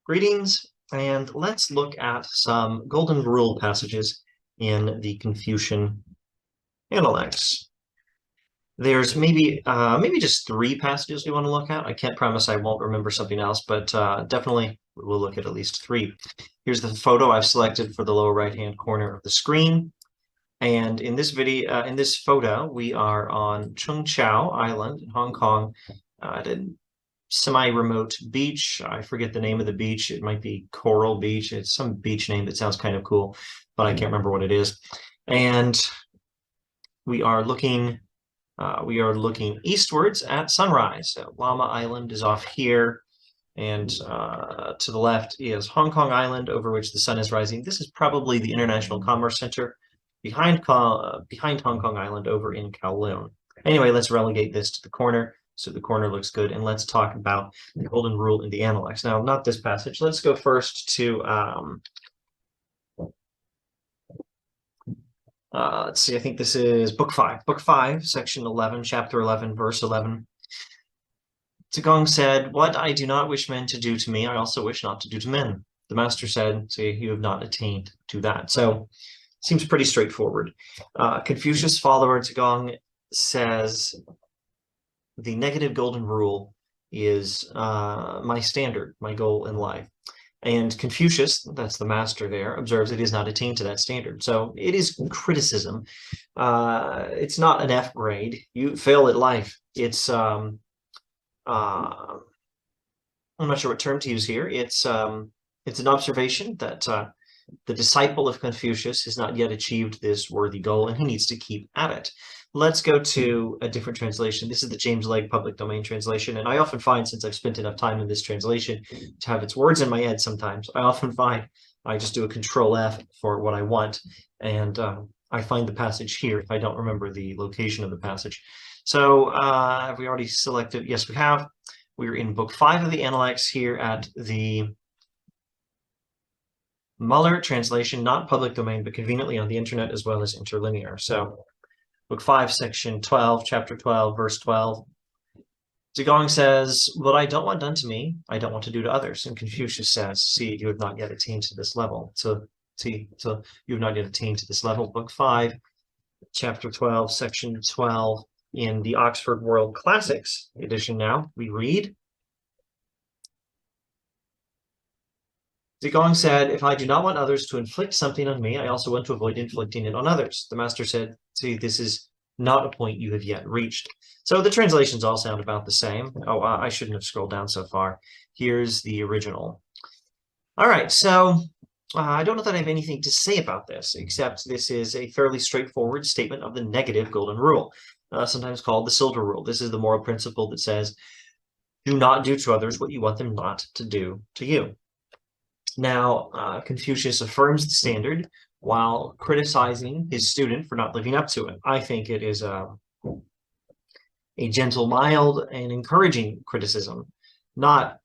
Greetings, and let's look at some golden rule passages in the Confucian Analects. There's maybe just 3 passages we want to look at. I can't promise I won't remember something else, but definitely we'll look at least 3. Here's the photo I've selected for the lower right-hand corner of the screen. And in this video, in this photo, we are on Chung Chau Island in Hong Kong, at a semi-remote beach. I forget the name of the beach. It might be Coral Beach. It's some beach name that sounds kind of cool, but I can't remember what it is. And we are looking eastwards at sunrise. So Llama Island is off here, and to the left is Hong Kong Island, over which the sun is rising. This is probably the International Commerce Center behind Hong Kong Island over in Kowloon. Anyway, let's relegate this to the corner so the corner looks good, and let's talk about the golden rule in the Analects. Now, not this passage. Let's go first to let's see, I think this is Book 5, Section 11, Chapter 11, Verse 11. Zigong said, "What I do not wish men to do to me, I also wish not to do to men." The master said, "See, you have not attained to that." So, seems pretty straightforward. Confucius follower Zigong says, the negative golden rule is my standard, my goal in life. And Confucius, that's the master there, observes it is not attained to that standard. So it is criticism. It's not an F grade. You fail at life. It's, I'm not sure what term to use here. It's an observation that the disciple of Confucius has not yet achieved this worthy goal, and he needs to keep at it. Let's go to a different translation. This is the James Legge public domain translation, and I often find, since I've spent enough time in this translation to have its words in my head sometimes, I often find I just do a Control F for what I want, and I find the passage here if I don't remember the location of the passage. So have we already selected? Yes, we have. We're in Book 5 of the Analects here at the Muller translation, not public domain, but conveniently on the internet as well as interlinear. So Book 5, Section 12, Chapter 12, Verse 12. Zigong says, "What I don't want done to me, I don't want to do to others." And Confucius says, "See, you have not yet attained to this level." So you have not yet attained to this level. Book 5, Chapter 12, Section 12. In the Oxford World Classics edition now, we read, Zigong said, "If I do not want others to inflict something on me, I also want to avoid inflicting it on others." The master said, "See, this is not a point you have yet reached." So the translations all sound about the same. Oh, I shouldn't have scrolled down so far. Here's the original. All right, so I don't know that I have anything to say about this, except this is a fairly straightforward statement of the negative golden rule, sometimes called the silver rule. This is the moral principle that says, do not do to others what you want them not to do to you. Now, Confucius affirms the standard while criticizing his student for not living up to it. I think it is a gentle, mild, and encouraging criticism, not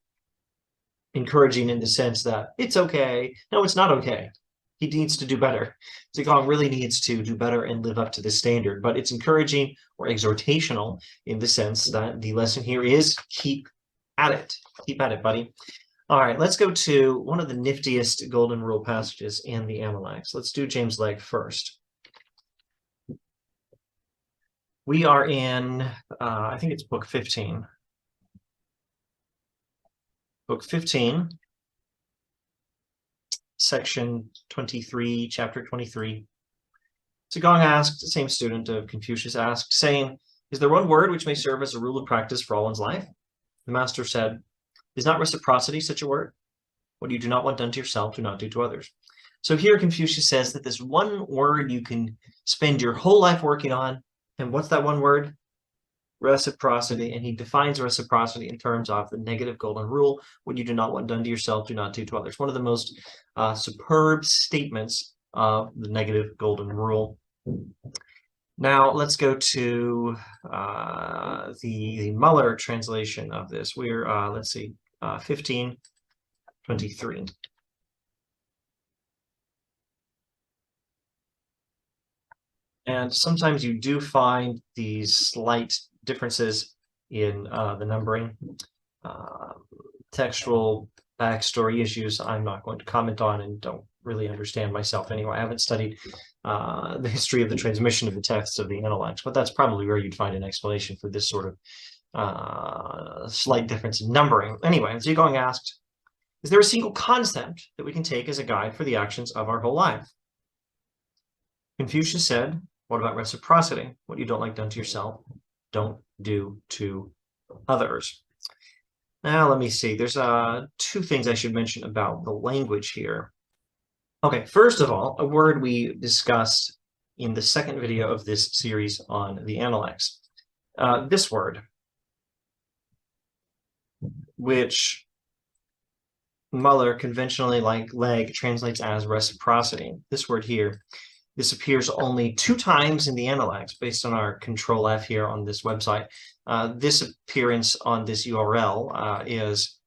encouraging in the sense that it's okay. No, it's not okay. He needs to do better. Zigong really needs to do better and live up to this standard, but it's encouraging or exhortational in the sense that the lesson here is keep at it. Keep at it, buddy. All right, let's go to one of the niftiest golden rule passages in the Analects. Let's do James Legge first. We are in, I think it's Book 15. Book 15, Section 23, Chapter 23. Zigong asked, the same student of Confucius asked, saying, "Is there one word which may serve as a rule of practice for all one's life?" The master said, "Is not reciprocity such a word? What you do not want done to yourself, do not do to others." So here Confucius says that this one word you can spend your whole life working on, and what's that one word? Reciprocity. And he defines reciprocity in terms of the negative golden rule: what you do not want done to yourself, do not do to others. One of the most superb statements of the negative golden rule. Now let's go to the Muller translation of this. We're, let's see, 1523. And sometimes you do find these slight differences in the numbering. Textual backstory issues I'm not going to comment on and don't really understand myself anyway. I haven't studied the history of the transmission of the texts of the Analects, but that's probably where you'd find an explanation for this sort of slight difference in numbering. Anyway, Zhigong asked, is there a single concept that we can take as a guide for the actions of our whole life? Confucius said, what about reciprocity? What you don't like done to yourself, don't do to others. Now, let me see. There's two things I should mention about the language here. Okay, first of all, a word we discussed in the second video of this series on the Analects. This word, which Muller conventionally, like leg, translates as reciprocity. This word here, this appears only 2 times in the Analects based on our Control F here on this website. This appearance on this URL is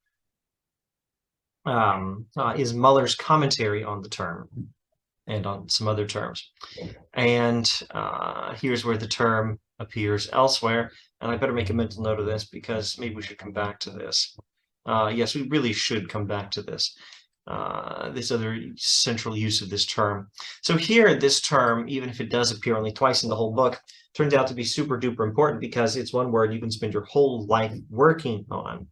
Muller's commentary on the term and on some other terms. And here's where the term appears elsewhere. And I better make a mental note of this because maybe we should come back to this. Yes, we really should come back to this. This other central use of this term. So here, this term, even if it does appear only twice in the whole book, turns out to be super duper important because it's one word you can spend your whole life working on.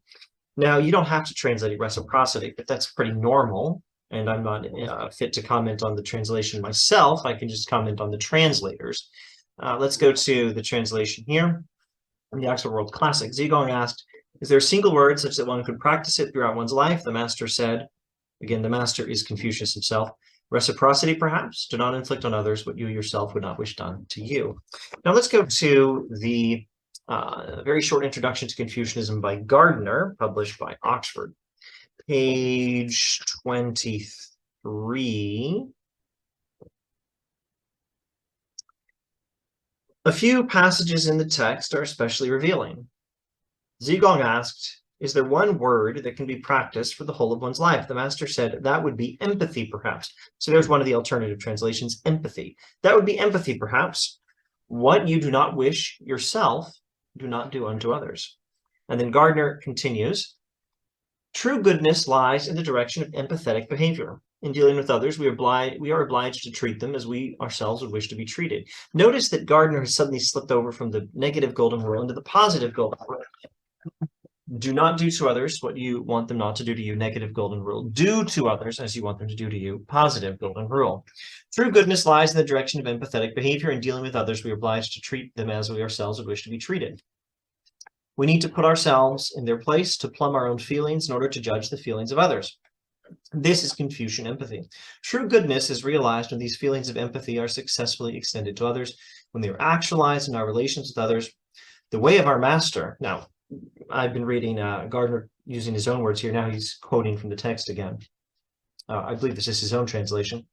Now, you don't have to translate reciprocity, but that's pretty normal, and I'm not fit to comment on the translation myself. I can just comment on the translators. Let's go to the translation here in the Oxford World Classic. Zhigong asked, is there a single word such that one could practice it throughout one's life? The master said, again, the master is Confucius himself, reciprocity, perhaps. Do not inflict on others what you yourself would not wish done to you. Now let's go to the very short introduction to Confucianism by Gardner, published by Oxford. Page 23. A few passages in the text are especially revealing. Zhigong asked, is there one word that can be practiced for the whole of one's life? The master said that would be empathy, perhaps. So there's one of the alternative translations, empathy. That would be empathy, perhaps. What you do not wish yourself, do not do unto others. And then Gardner continues, true goodness lies in the direction of empathetic behavior. In dealing with others, we are obliged to treat them as we ourselves would wish to be treated. Notice that Gardner has suddenly slipped over from the negative golden rule into the positive golden rule. Do not do to others what you want them not to do to you, negative golden rule. Do to others as you want them to do to you, positive golden rule. True goodness lies in the direction of empathetic behavior. In dealing with others, we are obliged to treat them as we ourselves would wish to be treated. We need to put ourselves in their place to plumb our own feelings in order to judge the feelings of others. This is Confucian empathy. True goodness is realized when these feelings of empathy are successfully extended to others, when they are actualized in our relations with others. The way of our master. Now, I've been reading Gardner using his own words here. Now he's quoting from the text again. I believe this is his own translation.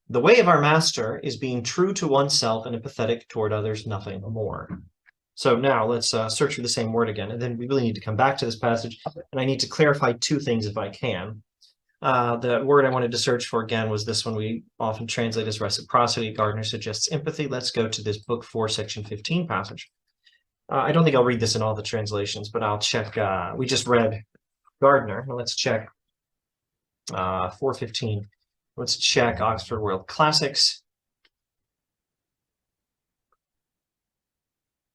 The way of our master is being true to oneself and empathetic toward others, nothing more. So now let's search for the same word again. And then we really need to come back to this passage. And I need to clarify 2 things if I can. The word I wanted to search for again was this one we often translate as reciprocity. Gardner suggests empathy. Let's go to this book 4, section 15 passage. I don't think I'll read this in all the translations, but I'll check. We just read Gardner. Let's check 4:15. Let's check Oxford World Classics.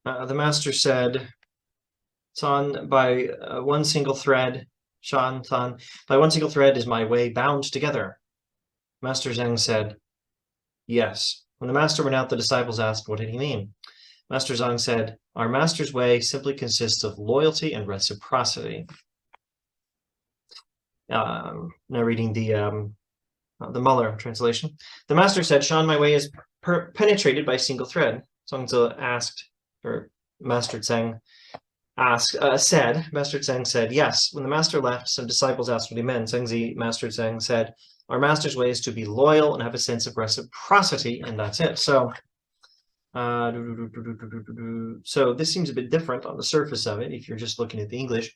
The master said, San, by one single thread, Shan San, by one single thread is my way bound together. Master Zheng said, yes. When the master went out, the disciples asked, what did he mean? Master Zhang said, our master's way simply consists of loyalty and reciprocity. Now reading the Muller translation. The master said, Shan, my way is penetrated by a single thread. Zhangzi asked, or Master Zheng said, Master Zheng said, yes. When the master left, some disciples asked what he meant. Zhengzi, Master Zheng said, our master's way is to be loyal and have a sense of reciprocity, and that's it. So this seems a bit different on the surface of it, if you're just looking at the English,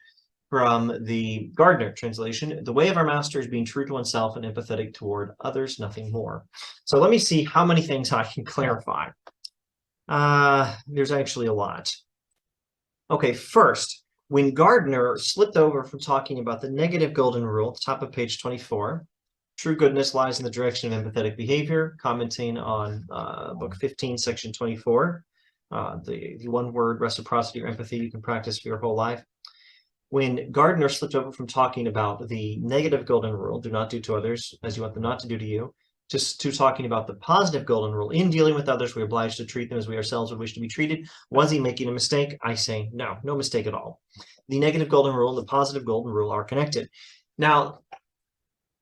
from the Gardner translation. The way of our master is being true to oneself and empathetic toward others, nothing more. So let me see how many things I can clarify. There's actually a lot. Okay, first, When Gardner slipped over from talking about the negative golden rule at the top of page 24, true goodness lies in the direction of empathetic behavior, commenting on book 15, section 24, the one word reciprocity or empathy you can practice for your whole life. When Gardner slipped over from talking about the negative golden rule, do not do to others as you want them not to do to you, to talking about the positive golden rule, in dealing with others, we're obliged to treat them as we ourselves would wish to be treated. Was he making a mistake? I say no, no mistake at all. The negative golden rule and the positive golden rule are connected. Now,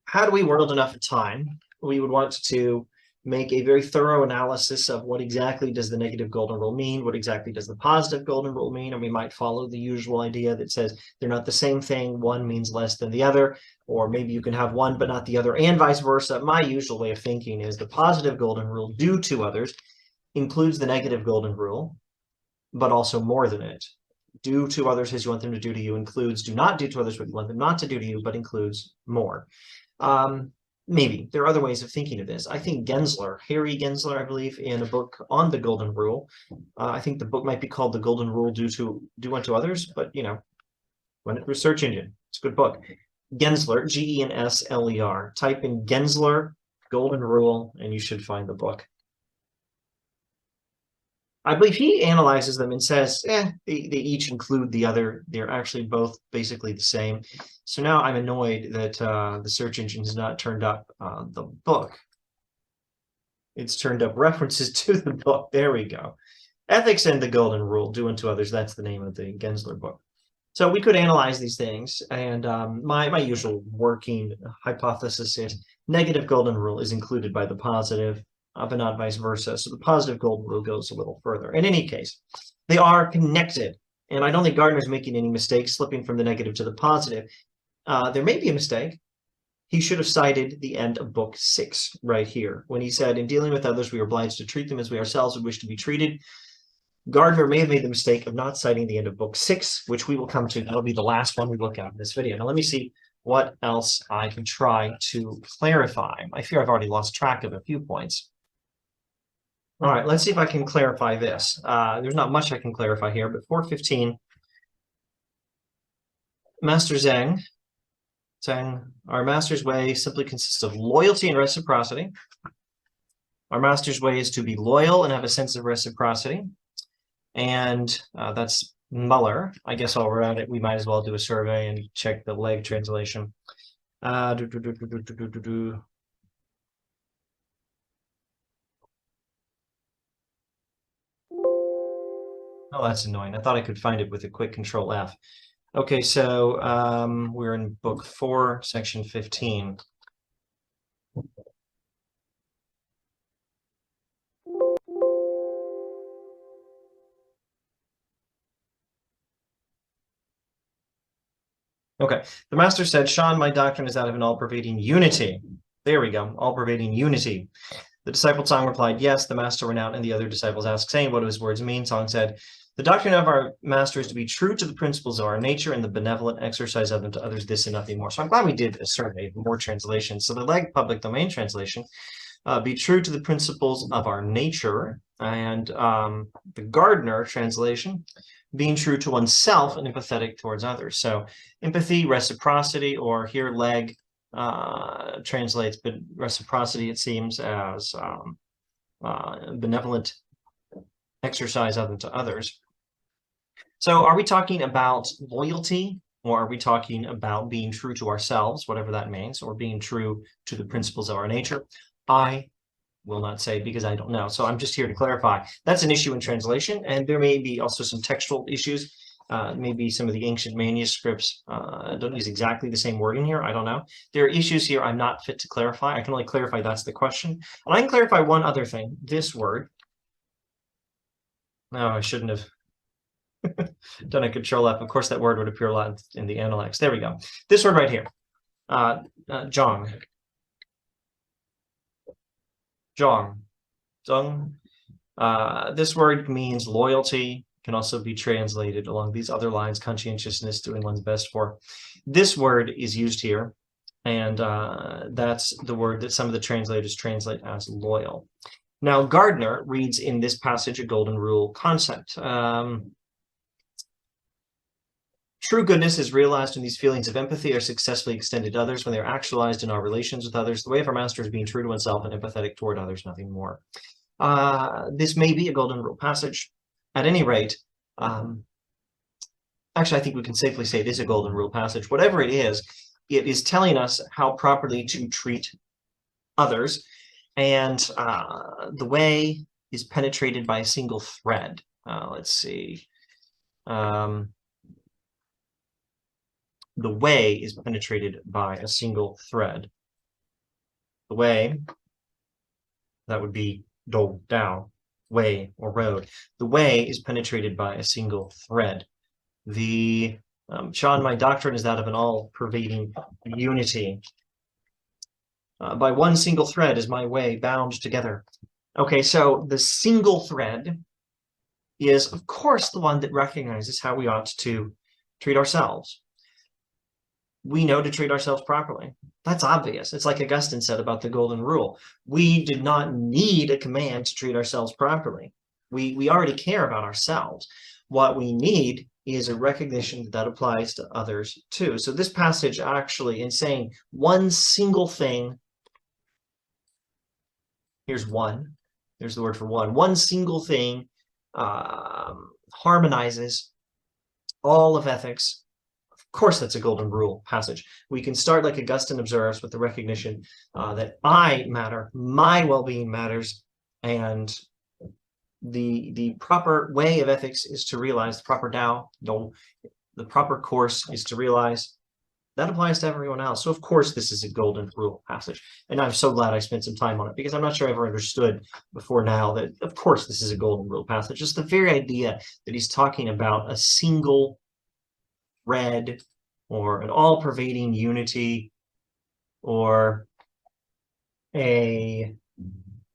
had we world enough time, we would want to make a very thorough analysis of what exactly does the negative golden rule mean, what exactly does the positive golden rule mean, and we might follow the usual idea that says they're not the same thing, one means less than the other, or maybe you can have one but not the other, and vice versa. My usual way of thinking is the positive golden rule, do to others, includes the negative golden rule, but also more than it. Do to others as you want them to do to you includes do not do to others what you want them not to do to you, but includes more. Maybe there are other ways of thinking of this. I think Gensler, Harry Gensler, I believe, in a book on the golden rule. I think the book might be called The Golden Rule, Do Unto Others, but you know, run it through a search engine. It's a good book. Gensler, Gensler. Type in Gensler Golden Rule, and you should find the book. I believe he analyzes them and says, they each include the other. They're actually both basically the same. So now I'm annoyed that the search engine has not turned up the book. It's turned up references to the book. There we go. Ethics and the Golden Rule, Do Unto Others. That's the name of the Gensler book. So we could analyze these things. And my usual working hypothesis is negative golden rule is included by the positive, but not vice versa. So the positive golden rule goes a little further. In any case, they are connected. And I don't think Gardner's making any mistakes slipping from the negative to the positive. There may be a mistake. He should have cited the end of book 6 right here when he said, in dealing with others, we are obliged to treat them as we ourselves would wish to be treated. Gardner may have made the mistake of not citing the end of book 6, which we will come to. That'll be the last one we look at in this video. Now, let me see what else I can try to clarify. I fear I've already lost track of a few points. All right, let's see if I can clarify this. There's not much I can clarify here, but 415, Master Zheng, our master's way simply consists of loyalty and reciprocity. Our master's way is to be loyal and have a sense of reciprocity. And that's Muller. I guess while we're at it, we might as well do a survey and check the leg translation. Oh, that's annoying. I thought I could find it with a quick Control F. Okay, so we're in book 4, section 15. Okay, the master said, Sean, my doctrine is that of an all-pervading unity. There we go, all-pervading unity. The disciple Song replied, yes. The master went out and the other disciples asked, saying, what do his words mean? Song said, the doctrine of our master is to be true to the principles of our nature and the benevolent exercise of them to others, this and nothing more. So I'm glad we did a survey, more translations. So the leg public domain translation, be true to the principles of our nature, and the Gardner translation, being true to oneself and empathetic towards others. So empathy, reciprocity, or here leg translates, but reciprocity, it seems, as benevolent exercise of them to others. So are we talking about loyalty, or are we talking about being true to ourselves, whatever that means, or being true to the principles of our nature? I will not say because I don't know. So I'm just here to clarify. That's an issue in translation, and there may be also some textual issues. Maybe some of the ancient manuscripts don't use exactly the same wording here. I don't know. There are issues here I'm not fit to clarify. I can only clarify that's the question. And I can clarify one other thing. This word. No, I shouldn't have done a Control F. Of course, that word would appear a lot in the Analects. There we go. This word right here. Zhong. This word means loyalty. Can also be translated along these other lines, conscientiousness, doing one's best for. This word is used here, and that's the word that some of the translators translate as loyal. Now, Gardner reads in this passage a golden rule concept. True goodness is realized when these feelings of empathy are successfully extended to others, when they are actualized in our relations with others. The way of our master is being true to oneself and empathetic toward others, nothing more. This may be a golden rule passage. At any rate, actually, I think we can safely say it is a golden rule passage. Whatever it is telling us how properly to treat others, and the way is penetrated by a single thread. Let's see. The way is penetrated by a single thread. The way, that would be do, dao, way, or road. The way is penetrated by a single thread. The Sean, my doctrine is that of an all-pervading unity. By one single thread is my way bound together. Okay, so the single thread is, of course, the one that recognizes how we ought to treat ourselves. We know to treat ourselves properly. That's obvious. It's like Augustine said about the golden rule. We did not need a command to treat ourselves properly. We already care about ourselves. What we need is a recognition that that applies to others too. So this passage actually, in saying one single thing, here's one, there's the word for one single thing harmonizes all of ethics. Of course, that's a golden rule passage. We can start like Augustine observes with the recognition that I matter, my well-being matters, and the proper way of ethics is to realize the proper Tao, the proper course is to realize that applies to everyone else. So of course this is a golden rule passage, and I'm so glad I spent some time on it, because I'm not sure I ever understood before now that of course this is a golden rule passage. Just the very idea that he's talking about a single thread or an all-pervading unity, or again,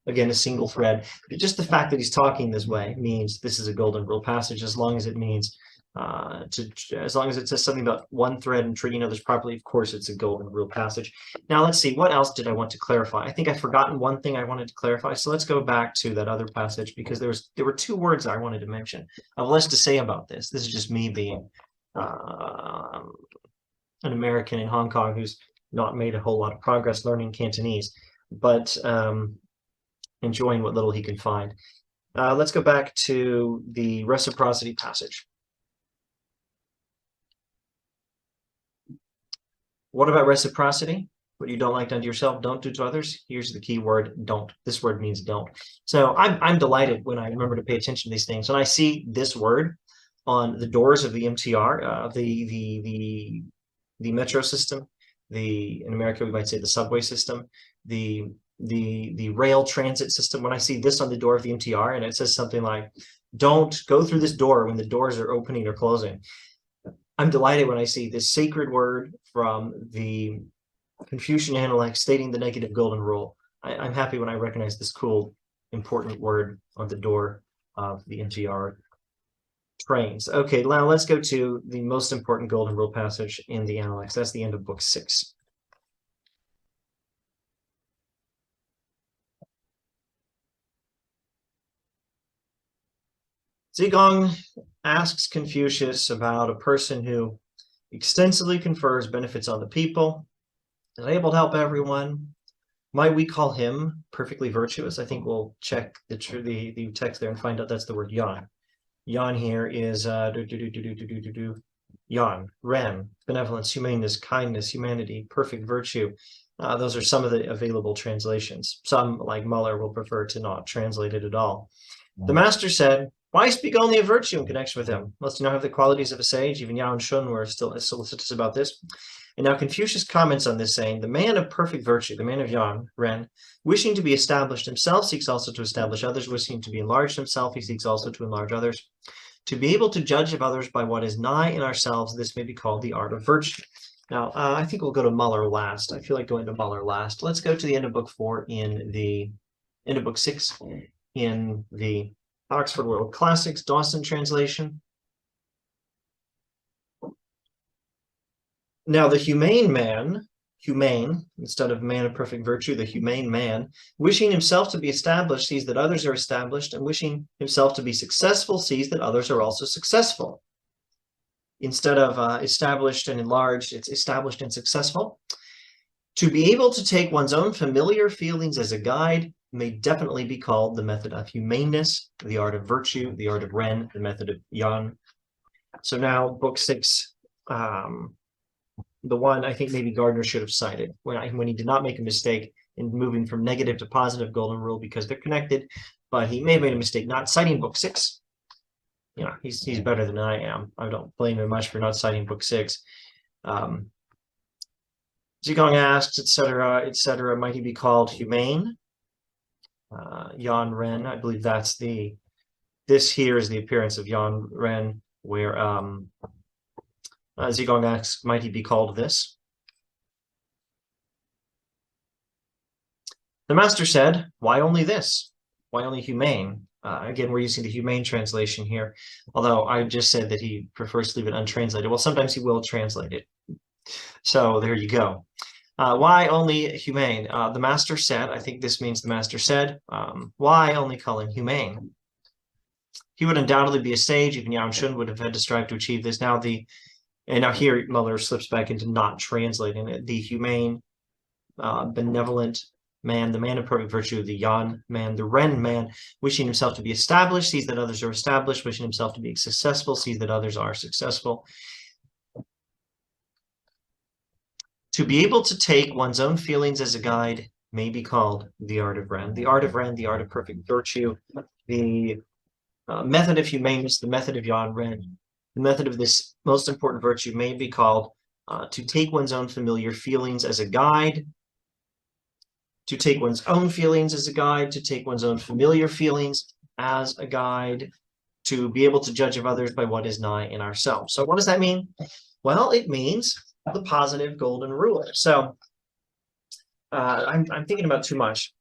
a single thread. Just the fact that he's talking this way means this is a golden rule passage, as long as it means as long as it says something about one thread and treating others properly. Of course, it's a golden rule passage. Now, let's see, what else did I want to clarify? I think I've forgotten one thing I wanted to clarify. So let's go back to that other passage, because there were two words I wanted to mention. I have less to say about this. This is just me being an American in Hong Kong who's not made a whole lot of progress learning Cantonese, but enjoying what little he can find. Let's go back to the reciprocity passage. What about reciprocity? What you don't like done to yourself, don't do to others. Here's the key word, don't. This word means don't. So I'm delighted when I remember to pay attention to these things. When I see this word on the doors of the MTR, the metro system, in America we might say the subway system, the rail transit system, when I see this on the door of the MTR and it says something like, don't go through this door when the doors are opening or closing, I'm delighted when I see this sacred word from the Confucian Analects stating the negative golden rule. I'm happy when I recognize this cool, important word on the door of the MTR trains. Okay, now let's go to the most important golden rule passage in the Analects. That's the end of book 6. Zigong asks Confucius about a person who extensively confers benefits on the people, is able to help everyone. Might we call him perfectly virtuous? I think we'll check the text there and find out that's the word yan. Yan here is yan, ren, benevolence, humaneness, kindness, humanity, perfect virtue. Those are some of the available translations. Some, like Muller, will prefer to not translate it at all. The master said, why speak only of virtue in connection with him? Must you not have the qualities of a sage? Even Yao and Shun were still solicitous about this. And now Confucius comments on this, saying, the man of perfect virtue, the man of Yan, Ren, wishing to be established himself, seeks also to establish others. Wishing to be enlarged himself, he seeks also to enlarge others. To be able to judge of others by what is nigh in ourselves, this may be called the art of virtue. Now, I think we'll go to Muller last. I feel like going to Muller last. Let's go to the end of book 4 in the end of book 6 in the Oxford World Classics, Dawson translation. Now, the humane man, humane, instead of man of perfect virtue, the humane man, wishing himself to be established, sees that others are established, and wishing himself to be successful, sees that others are also successful. Instead of established and enlarged, it's established and successful. To be able to take one's own familiar feelings as a guide may definitely be called the method of humaneness, the art of virtue, the art of Ren, the method of Yan. So now book 6, the one I think maybe Gardner should have cited when he did not make a mistake in moving from negative to positive golden rule because they're connected, but he may have made a mistake not citing book 6. You know, he's better than I am. I don't blame him much for not citing book 6. Zhigong asks, etc., might he be called humane? Yan Ren, I believe that's this here is the appearance of Yan Ren, where Zhigong asks, might he be called this? The master said, why only this? Why only humane? Again, we're using the humane translation here, although I just said that he prefers to leave it untranslated. Well, sometimes he will translate it. So there you go. Why only humane? The master said, I think this means the master said, why only call him humane? He would undoubtedly be a sage. Even Yao Shun would have had to strive to achieve this. Now here Muller slips back into not translating it. The humane, benevolent man, the man of perfect virtue, the Yan man, the Ren man, wishing himself to be established, sees that others are established, wishing himself to be successful, sees that others are successful. To be able to take one's own feelings as a guide may be called the art of Ren. The art of Ren, the art of perfect virtue, the method of humaneness, the method of Yan Ren, the method of this most important virtue may be called to take one's own familiar feelings as a guide, to take one's own feelings as a guide, to take one's own familiar feelings as a guide, to be able to judge of others by what is nigh in ourselves. So what does that mean? Well, it means the positive golden rule. So I'm thinking about too much.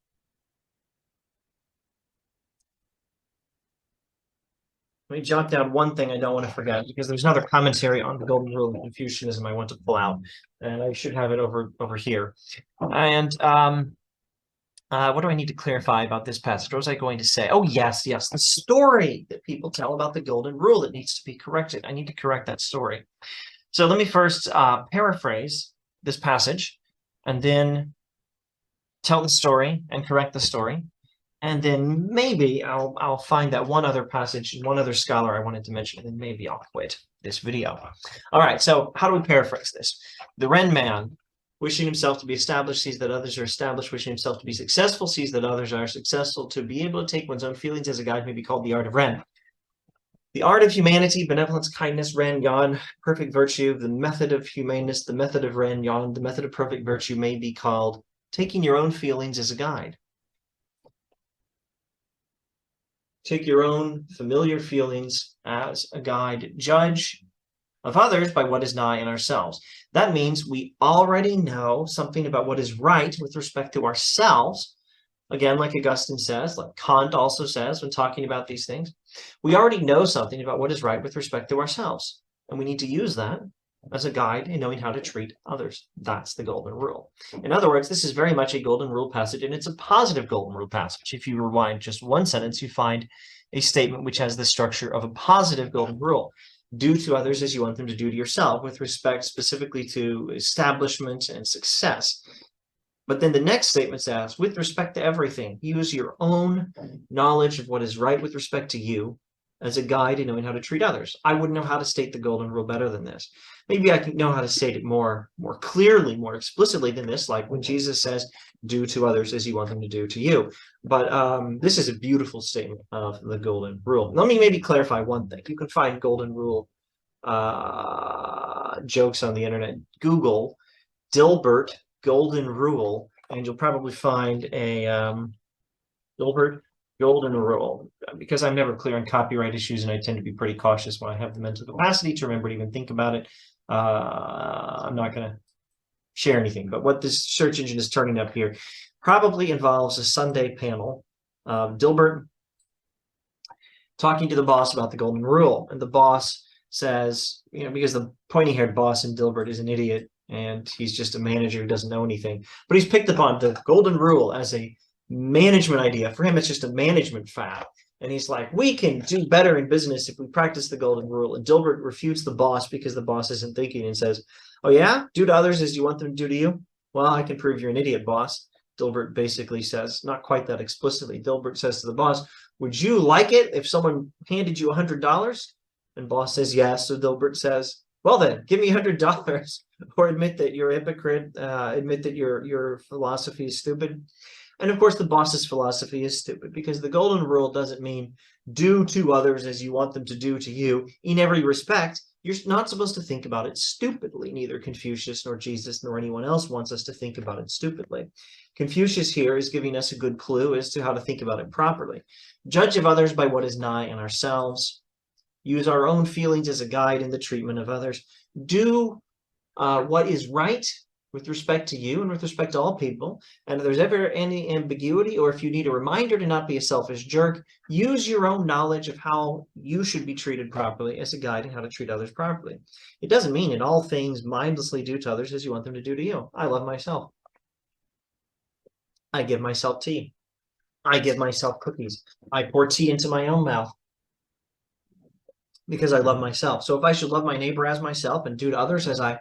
Let me jot down one thing I don't want to forget, because there's another commentary on the golden rule of Confucianism I want to pull out, and I should have it over here. And what do I need to clarify about this passage? What was I going to say? Oh, yes, the story that people tell about the golden rule that needs to be corrected. I need to correct that story. So let me first paraphrase this passage, and then tell the story and correct the story. And then maybe I'll find that one other passage, one other scholar I wanted to mention, and then maybe I'll quit this video. All right, so how do we paraphrase this? The Ren man, wishing himself to be established, sees that others are established, wishing himself to be successful, sees that others are successful. To be able to take one's own feelings as a guide may be called the art of Ren. The art of humanity, benevolence, kindness, Ren, Yan, perfect virtue, the method of humaneness, the method of Ren, Yan, the method of perfect virtue may be called taking your own feelings as a guide. Take your own familiar feelings as a guide. Judge of others by what is nigh in ourselves. That means we already know something about what is right with respect to ourselves. Again, like Augustine says, like Kant also says when talking about these things, we already know something about what is right with respect to ourselves. And we need to use that as a guide in knowing how to treat others. That's the golden rule. In other words, this is very much a golden rule passage, and it's a positive golden rule passage. If you rewind just one sentence, you find a statement which has the structure of a positive golden rule. Do to others as you want them to do to yourself, with respect specifically to establishment and success. But then the next statement says, with respect to everything, use your own knowledge of what is right with respect to you as a guide in knowing how to treat others. I wouldn't know how to state the golden rule better than this. Maybe I can know how to state it more clearly, more explicitly than this, like when Jesus says, do to others as you want them to do to you. But this is a beautiful statement of the golden rule. Let me maybe clarify one thing. You can find golden rule jokes on the internet. Google Dilbert golden rule, and you'll probably find a Dilbert golden rule. Because I'm never clear on copyright issues and I tend to be pretty cautious when I have the mental capacity to remember to even think about it, I'm not going to share anything. But what this search engine is turning up here probably involves a Sunday panel of Dilbert talking to the boss about the golden rule. And the boss says, you know, because the pointy-haired boss in Dilbert is an idiot and he's just a manager who doesn't know anything, but he's picked up on the golden rule as a management idea. For him, it's just a management fad. And he's like, we can do better in business if we practice the golden rule. And Dilbert refutes the boss because the boss isn't thinking and says, oh yeah, do to others as you want them to do to you. Well, I can prove you're an idiot, boss. Dilbert basically says, not quite that explicitly. Dilbert says to the boss, would you like it if someone handed you $100? And boss says yes. So Dilbert says, well then, give me $100 or admit that you're a hypocrite, admit that your philosophy is stupid. And of course, the boss's philosophy is stupid because the golden rule doesn't mean do to others as you want them to do to you in every respect. You're not supposed to think about it stupidly. Neither Confucius nor Jesus nor anyone else wants us to think about it stupidly. Confucius here is giving us a good clue as to how to think about it properly. Judge of others by what is nigh in ourselves. Use our own feelings as a guide in the treatment of others. Do what is right with respect to you and with respect to all people. And if there's ever any ambiguity, or if you need a reminder to not be a selfish jerk, use your own knowledge of how you should be treated properly as a guide in how to treat others properly. It doesn't mean in all things mindlessly do to others as you want them to do to you. I love myself. I give myself tea. I give myself cookies. I pour tea into my own mouth because I love myself. So if I should love my neighbor as myself and do to others as I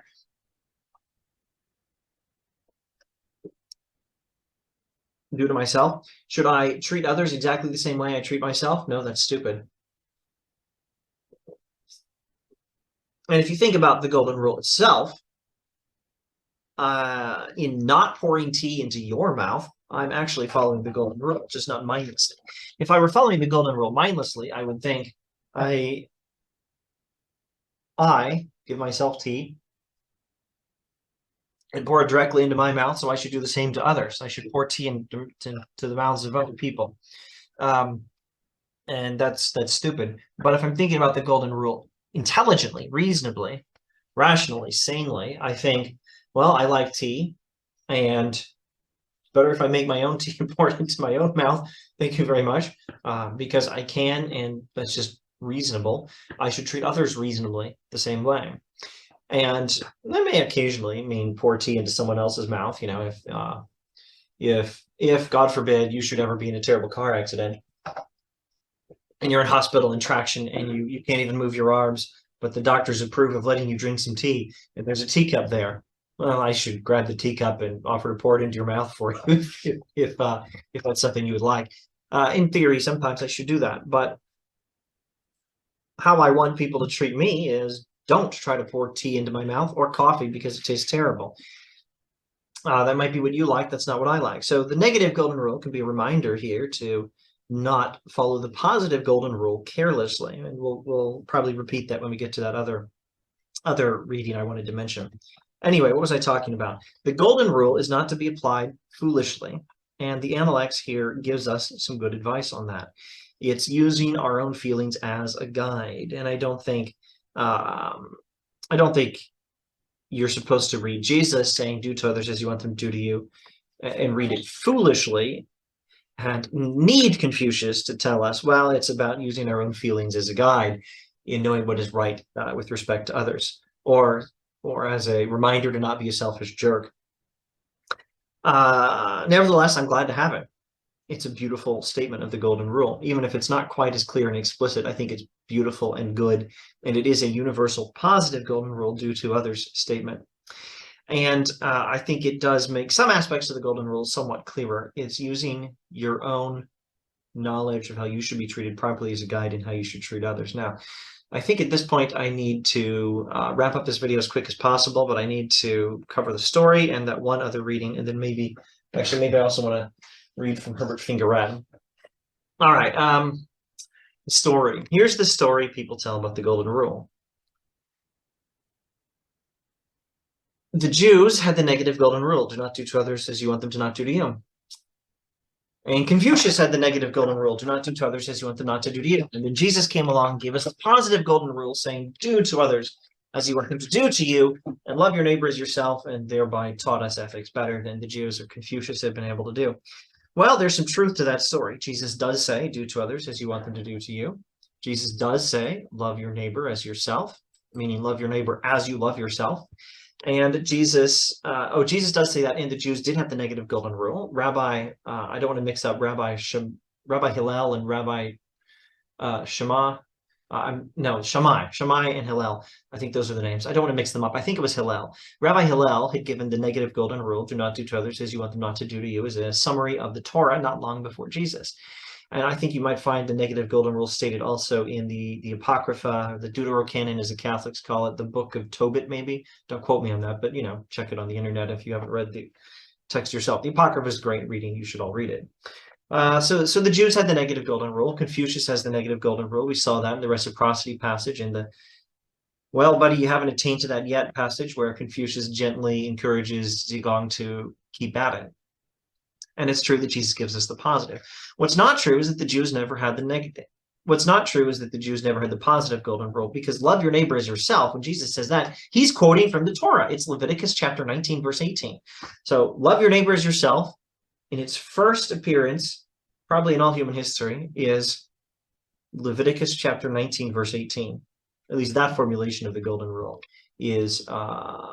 do to myself, should I treat others exactly the same way I treat myself? No, that's stupid. And if you think about the golden rule itself, in not pouring tea into your mouth, I'm actually following the golden rule, just not mindlessly. If I were following the golden rule mindlessly, I would think I give myself tea and pour it directly into my mouth, so I should do the same to others. I should pour tea into the mouths of other people. And that's stupid. But if I'm thinking about the golden rule intelligently, reasonably, rationally, sanely, I think, well, I like tea, and it's better if I make my own tea and pour it into my own mouth. Thank you very much, because I can, and that's just reasonable. I should treat others reasonably the same way. And that may occasionally mean pour tea into someone else's mouth. You know, if God forbid you should ever be in a terrible car accident and you're in hospital in traction and you can't even move your arms, but the doctors approve of letting you drink some tea, and there's a teacup there. Well, I should grab the teacup and offer to pour it into your mouth for you if that's something you would like. In theory, sometimes I should do that, but how I want people to treat me is don't try to pour tea into my mouth or coffee because it tastes terrible. That might be what you like. That's not what I like. So the negative golden rule can be a reminder here to not follow the positive golden rule carelessly. And we'll probably repeat that when we get to that other reading I wanted to mention. Anyway, what was I talking about? The golden rule is not to be applied foolishly. And the Analects here gives us some good advice on that. It's using our own feelings as a guide. And I don't think you're supposed to read Jesus saying, do to others as you want them to do to you, and read it foolishly and need Confucius to tell us, well, it's about using our own feelings as a guide in knowing what is right with respect to others, or as a reminder to not be a selfish jerk. Nevertheless, I'm glad to have it. It's a beautiful statement of the golden rule. Even if it's not quite as clear and explicit, I think it's beautiful and good. And it is a universal positive golden rule, do to others statement. And I think it does make some aspects of the golden rule somewhat clearer. It's using your own knowledge of how you should be treated properly as a guide in how you should treat others. Now, I think at this point I need to wrap up this video as quick as possible, but I need to cover the story and that one other reading, and then maybe I also want to read from Herbert Fingerat. All right, the story. Here's the story people tell about the golden rule. The Jews had the negative golden rule, do not do to others as you want them to not do to you. And Confucius had the negative golden rule, do not do to others as you want them not to do to you. And then Jesus came along and gave us the positive golden rule, saying, do to others as you want them to do to you, and love your neighbor as yourself, and thereby taught us ethics better than the Jews or Confucius had been able to do. Well, there's some truth to that story. Jesus does say, do to others as you want them to do to you. Jesus does say, love your neighbor as yourself, meaning love your neighbor as you love yourself. And Jesus does say that, and the Jews did have the negative golden rule. I don't want to mix up Rabbi Hillel and Rabbi Shammai and Hillel. I think those are the names. I don't want to mix them up. I think it was Hillel. Rabbi Hillel had given the negative golden rule, do not do to others as you want them not to do to you, as a summary of the Torah not long before Jesus. And I think you might find the negative golden rule stated also in the Apocrypha, or the Deuterocanon, as the Catholics call it, the Book of Tobit, maybe. Don't quote me on that, but, check it on the internet if you haven't read the text yourself. The Apocrypha is great reading. You should all read it. So the Jews had the negative golden rule. Confucius has the negative golden rule. We saw that in the Reciprocity passage, in the "well, buddy, you haven't attained to that yet" passage, where Confucius gently encourages Zigong to keep at it. And it's true that Jesus gives us the positive. What's not true is that the Jews never had the negative. What's not true is that the Jews never had the positive golden rule, because love your neighbor as yourself, when Jesus says that, he's quoting from the Torah. It's Leviticus chapter 19, verse 18. So love your neighbor as yourself, in its first appearance, probably in all human history, is Leviticus chapter 19, verse 18. At least that formulation of the golden rule is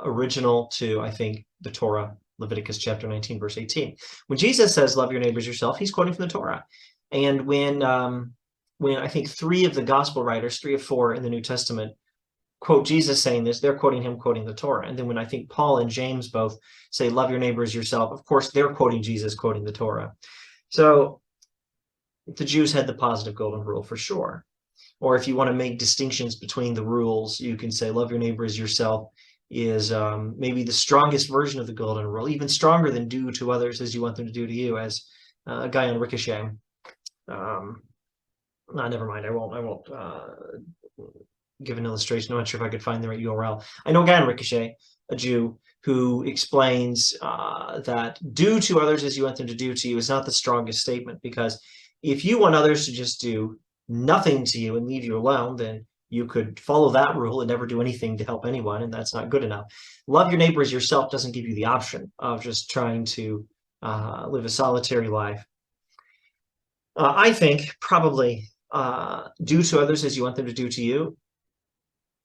original to, I think, the Torah, Leviticus chapter 19, verse 18. When Jesus says, love your neighbors yourself, he's quoting from the Torah. And when I think 3 of the gospel writers, 3 of 4 in the New Testament, quote Jesus saying this, they're quoting him quoting the Torah. And then when I think Paul and James both say, love your neighbors yourself, of course, they're quoting Jesus quoting the Torah. So the Jews had the positive golden rule for sure. Or if you want to make distinctions between the rules, you can say love your neighbor as yourself is maybe the strongest version of the golden rule, even stronger than do to others as you want them to do to you, as a guy on Ricochet. Never mind. I won't give an illustration. I'm not sure if I could find the right URL. I know a guy on Ricochet, a Jew, who explains that do to others as you want them to do to you is not the strongest statement, because if you want others to just do nothing to you and leave you alone, then you could follow that rule and never do anything to help anyone, and that's not good enough. Love your neighbor as yourself doesn't give you the option of just trying to live a solitary life. I think probably do to others as you want them to do to you,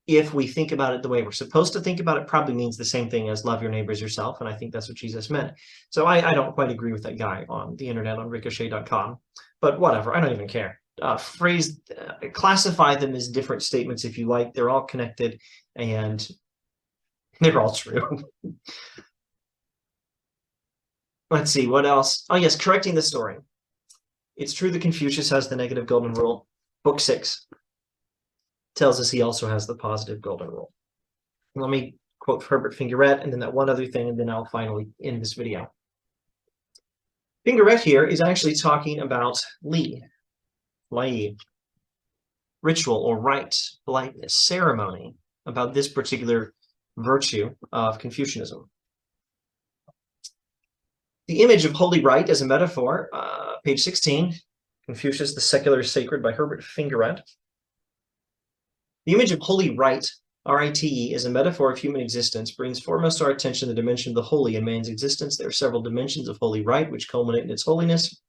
if we think about it the way we're supposed to think about it, probably means the same thing as love your neighbors yourself, and I think that's what Jesus meant. So I don't quite agree with that guy on the internet on ricochet.com, but whatever, I don't even care. Classify them as different statements if you like. They're all connected, and they're all true. Let's see, what else? Oh yes, correcting the story. It's true that Confucius has the negative golden rule. Book 6 tells us he also has the positive golden rule. Let me quote Herbert Fingeret, and then that one other thing, and then I'll finally end this video. Fingeret here is actually talking about Lai, ritual or rite, politeness, ceremony, about this particular virtue of Confucianism. The image of holy rite as a metaphor, page 16, Confucius, The Secular is Sacred by Herbert Fingeret. The image of holy rite, R-I-T-E, as a metaphor of human existence brings foremost to our attention the dimension of the holy in man's existence. There are several dimensions of holy rite which culminate in its holiness.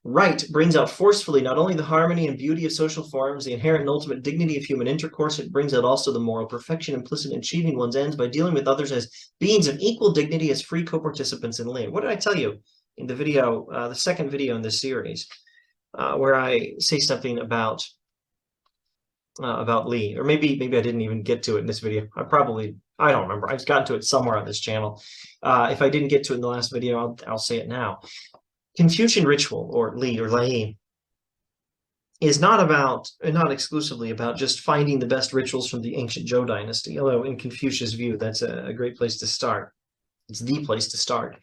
Rite brings out forcefully not only the harmony and beauty of social forms, the inherent and ultimate dignity of human intercourse, it brings out also the moral perfection implicit in achieving one's ends by dealing with others as beings of equal dignity, as free co-participants in life. What did I tell you in the video, the second video in this series, where I say something about Lee, or maybe I didn't even get to it in this video. I don't remember. I've gotten to it somewhere on this channel. If I didn't get to it in the last video, I'll say it now. Confucian ritual, or Li, or Lai, is not exclusively about just finding the best rituals from the ancient Zhou dynasty, although in Confucius' view, that's a great place to start. It's the place to start.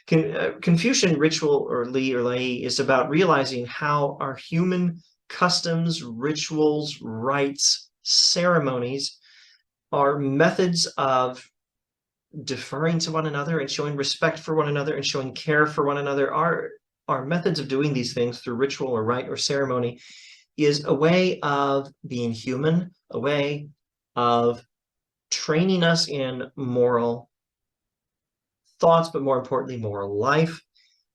Confucian ritual, or Li, or Lai, is about realizing how our human customs, rituals, rites, ceremonies are methods of deferring to one another and showing respect for one another and showing care for one another. Our methods of doing these things through ritual or rite or ceremony is a way of being human, a way of training us in moral thoughts, but more importantly, moral life.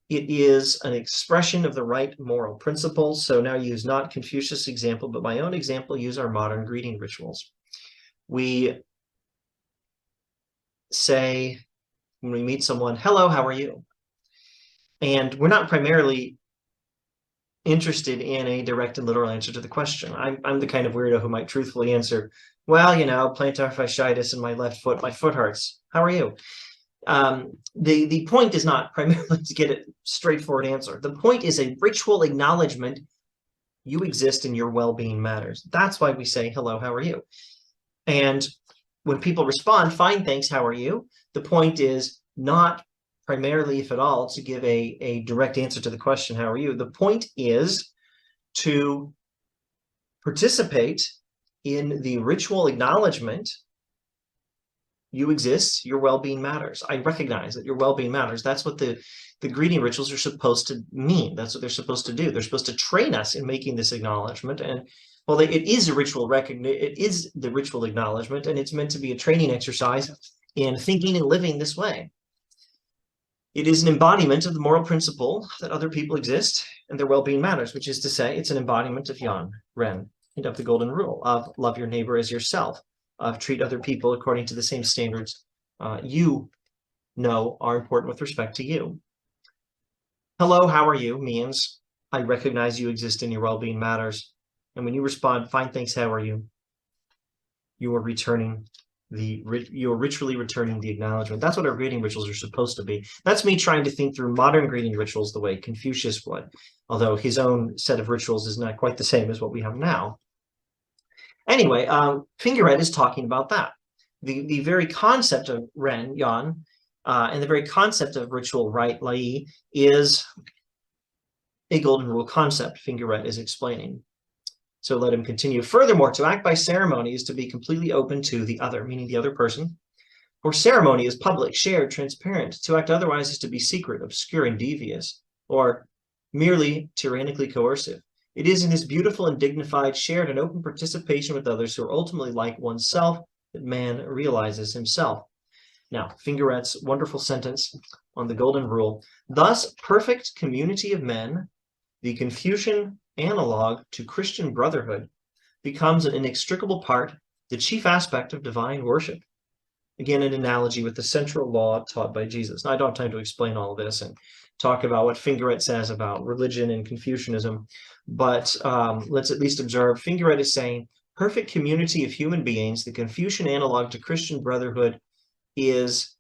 It is an expression of the right moral principles. So now use not Confucius' example, but my own example, use our modern greeting rituals. We say, when we meet someone, hello, how are you? And we're not primarily interested in a direct and literal answer to the question. I'm the kind of weirdo who might truthfully answer, well, plantar fasciitis in my left foot, my foot hurts. How are you? The point is not primarily to get a straightforward answer. The point is a ritual acknowledgement you exist and your well-being matters. That's why we say, hello, how are you? And when people respond, fine, thanks, how are you? The point is not primarily, if at all, to give a direct answer to the question, how are you? The point is to participate in the ritual acknowledgement you exist, your well-being matters. I recognize that your well-being matters. That's what the greeting rituals are supposed to mean. That's what they're supposed to do. They're supposed to train us in making this acknowledgement. And well, it is a ritual it is the ritual acknowledgement, and it's meant to be a training exercise in thinking and living this way. It is an embodiment of the moral principle that other people exist and their well-being matters, which is to say, it's an embodiment of Jan Ren and of the golden rule of love your neighbor as yourself, of treat other people according to the same standards you know are important with respect to you. Hello, how are you means I recognize you exist and your well-being matters. And when you respond, fine, thanks, how are you? You are ritually returning the acknowledgement. That's what our greeting rituals are supposed to be. That's me trying to think through modern greeting rituals the way Confucius would, although his own set of rituals is not quite the same as what we have now. Anyway, Fingeret is talking about that. The very concept of Ren, Yan, and the very concept of ritual rite, Lai, is a golden rule concept, Fingeret is explaining. So let him continue. Furthermore, to act by ceremony is to be completely open to the other, meaning the other person. For ceremony is public, shared, transparent. To act otherwise is to be secret, obscure, and devious, or merely tyrannically coercive. It is in this beautiful and dignified, shared, and open participation with others who are ultimately like oneself that man realizes himself. Now, Fingeret's wonderful sentence on the golden rule. Thus, perfect community of men, the Confucian analog to Christian brotherhood, becomes an inextricable part, the chief aspect of divine worship. Again, an analogy with the central law taught by Jesus. Now, I don't have time to explain all of this and talk about what Fingeret says about religion and Confucianism, but let's at least observe Fingeret is saying perfect community of human beings, the Confucian analog to Christian brotherhood, is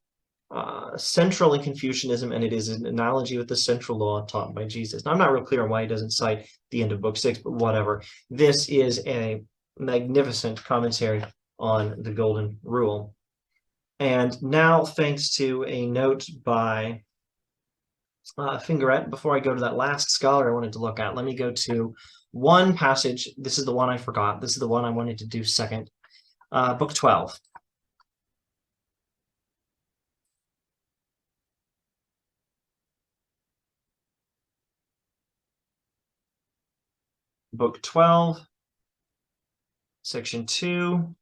central in Confucianism, and it is an analogy with the central law taught by Jesus. Now, I'm not real clear on why he doesn't cite the end of book 6, but whatever. This is a magnificent commentary on the golden rule. And now, thanks to a note by Fingeret, before I go to that last scholar I wanted to look at, let me go to one passage. This is the one I forgot. This is the one I wanted to do second. Book 12. Book 12, section 2.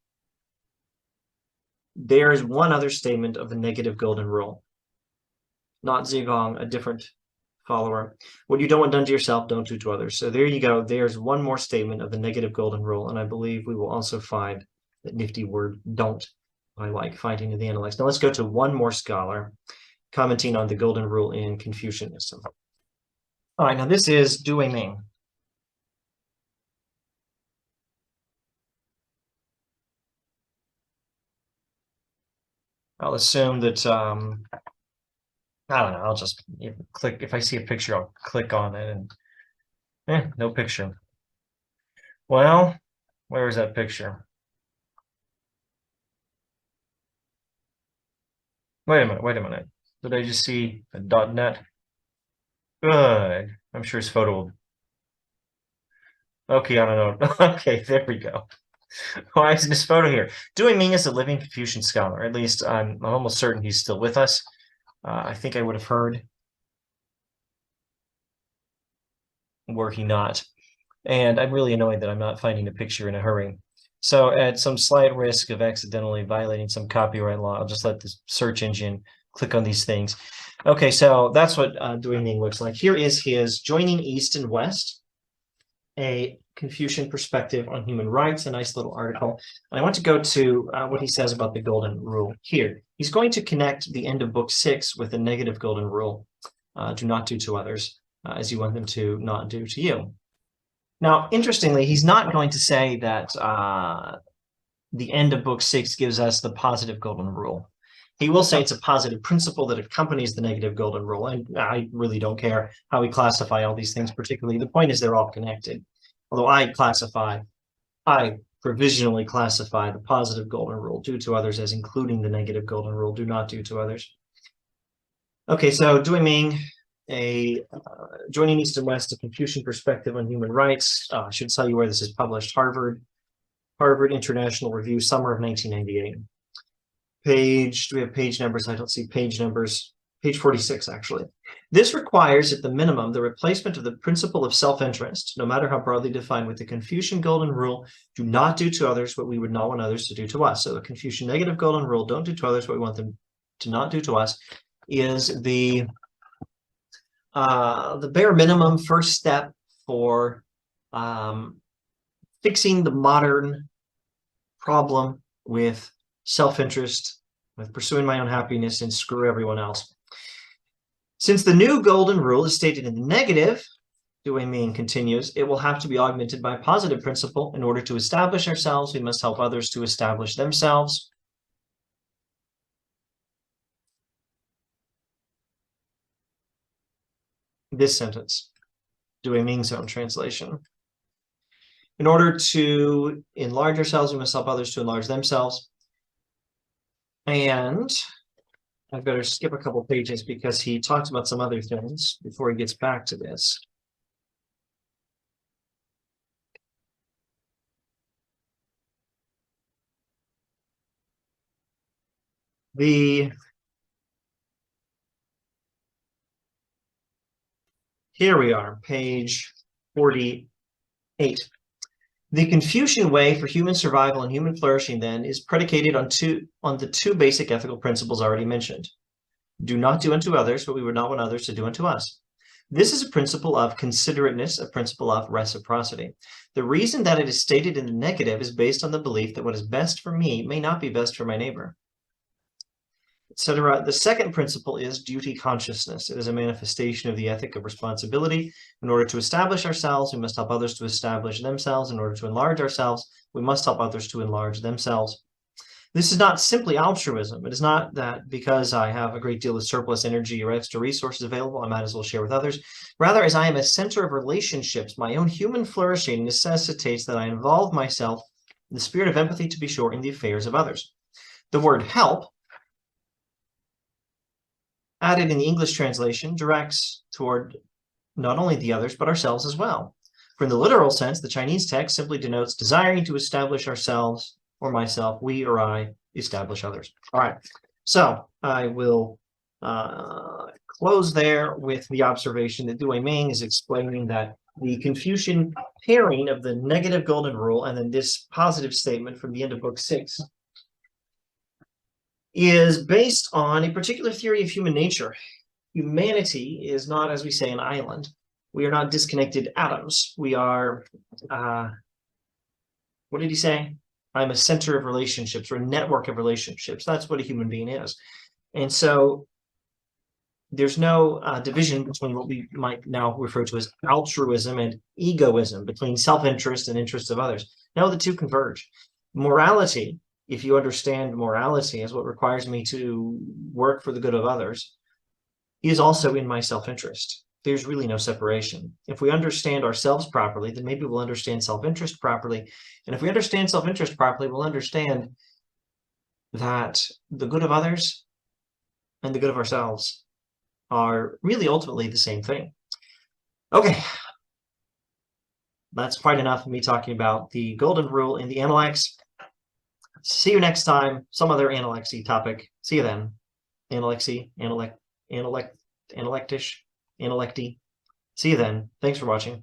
There is one other statement of the negative golden rule. Not Zigong, a different follower. What you don't want done to yourself, don't do to others. So there you go. There's one more statement of the negative golden rule. And I believe we will also find that nifty word don't I like finding in the Analects. Now let's go to one more scholar commenting on the golden rule in Confucianism. All right, now this is Du Ming. I'll assume that, I don't know, I'll just click, if I see a picture, I'll click on it, and no picture. Well, where is that picture? Wait a minute. Did I just see a .net? Good. I'm sure his photo will... Okay, I don't know. Okay, there we go. Why isn't this photo here? Du Ming is a living Confucian scholar. At least I'm almost certain he's still with us. I think I would have heard were he not. And I'm really annoyed that I'm not finding a picture in a hurry. So at some slight risk of accidentally violating some copyright law, I'll just let the search engine click on these things. Okay, so that's what Du Ming looks like. Here is his Joining East and West, a Confucian perspective on human rights, a nice little article. And I want to go to what he says about the golden rule here. He's going to connect the end of book 6 with the negative golden rule. Do not do to others. as you want them to not do to you. Now, interestingly, he's not going to say that the end of book 6 gives us the positive golden rule. He will say it's a positive principle that accompanies the negative golden rule, and I really don't care how we classify all these things particularly. The point is they're all connected. Although I provisionally classify the positive golden rule, do to others, as including the negative golden rule, do not do to others. Okay, so Dui Ming, Joining East and West, a Confucian Perspective on Human Rights. I should tell you where this is published. Harvard International Review, summer of 1998. Do we have page numbers? I don't see page numbers. Page 46, actually. This requires, at the minimum, the replacement of the principle of self-interest, no matter how broadly defined, with the Confucian golden rule: do not do to others what we would not want others to do to us. So the Confucian negative golden rule, don't do to others what we want them to not do to us, is the bare minimum first step for fixing the modern problem with self-interest, with pursuing my own happiness, and screw everyone else. Since the new golden rule is stated in the negative, Dui Ming continues, it will have to be augmented by a positive principle. In order to establish ourselves, we must help others to establish themselves. This sentence, Dui Ming's own translation. In order to enlarge ourselves, we must help others to enlarge themselves. And I better skip a couple pages because he talks about some other things before he gets back to this. Here we are, page 48. The Confucian way for human survival and human flourishing, then, is predicated on the two basic ethical principles already mentioned. Do not do unto others what we would not want others to do unto us. This is a principle of considerateness, a principle of reciprocity. The reason that it is stated in the negative is based on the belief that what is best for me may not be best for my neighbor, etc. The second principle is duty consciousness. It is a manifestation of the ethic of responsibility. In order to establish ourselves, we must help others to establish themselves. In order to enlarge ourselves, we must help others to enlarge themselves. This is not simply altruism. It is not that because I have a great deal of surplus energy or extra resources available, I might as well share with others. Rather, as I am a center of relationships, my own human flourishing necessitates that I involve myself in the spirit of empathy, to be sure, in the affairs of others. The word help, added in the English translation, directs toward not only the others, but ourselves as well. For in the literal sense, the Chinese text simply denotes desiring to establish ourselves, or myself, we or I, establish others. All right, so I will close there with the observation that Dui Ming is explaining that the Confucian pairing of the negative golden rule and then this positive statement from the end of book 6 is based on a particular theory of human nature. Humanity is not, as we say, an island. We are not disconnected atoms. We are, what did he say? I'm a center of relationships, or a network of relationships. That's what a human being is. And so there's no division between what we might now refer to as altruism and egoism, between self-interest and interests of others. No, the two converge. Morality, if you understand morality as what requires me to work for the good of others, is also in my self-interest. There's really no separation. If we understand ourselves properly, then maybe we'll understand self-interest properly. And if we understand self-interest properly, we'll understand that the good of others and the good of ourselves are really ultimately the same thing. Okay. That's quite enough of me talking about the golden rule in the Analects. See you next time, some other Analects-y topic. See you then. Analects-y, Analectish, Analecty. See you then. Thanks for watching.